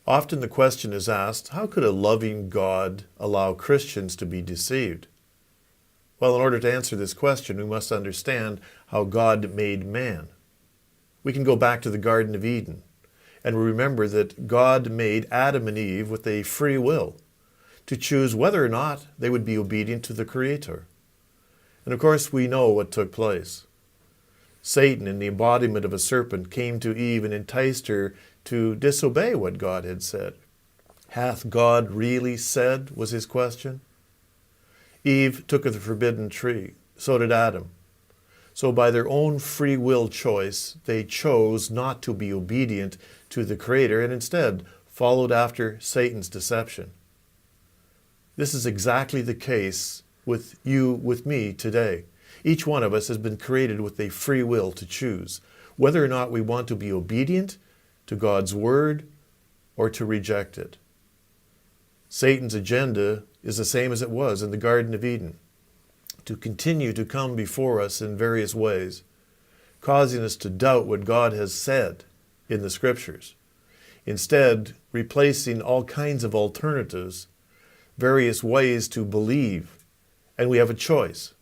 Often the question is asked, how could a loving God allow Christians to be deceived? Well, in order to answer this question, we must understand how God made man. We can go back to the Garden of Eden and remember that God made Adam and Eve with a free will to choose whether or not they would be obedient to the Creator. And of course, we know what took place. Satan, in the embodiment of a serpent, came to Eve and enticed her to disobey what God had said. Hath God really said, was his question. Eve took of the forbidden tree. So did Adam. So by their own free will choice, they chose not to be obedient to the Creator and instead followed after Satan's deception. This is exactly the case with you, with me today. Each one of us has been created with a free will to choose whether or not we want to be obedient to God's Word or to reject it. Satan's agenda is the same as it was in the Garden of Eden, to continue to come before us in various ways, causing us to doubt what God has said in the Scriptures, instead replacing all kinds of alternatives, various ways to believe, and we have a choice.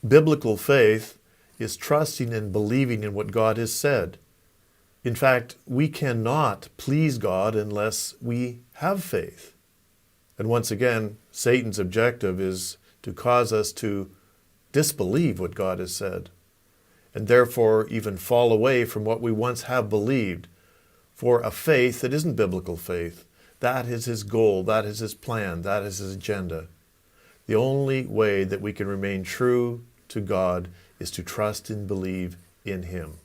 Biblical faith is trusting and believing in what God has said. In fact, we cannot please God unless we have faith. And once again, Satan's objective is to cause us to disbelieve what God has said, and therefore even fall away from what we once have believed for a faith that isn't biblical faith. That is his goal, that is his plan, that is his agenda. The only way that we can remain true to God is to trust and believe in him.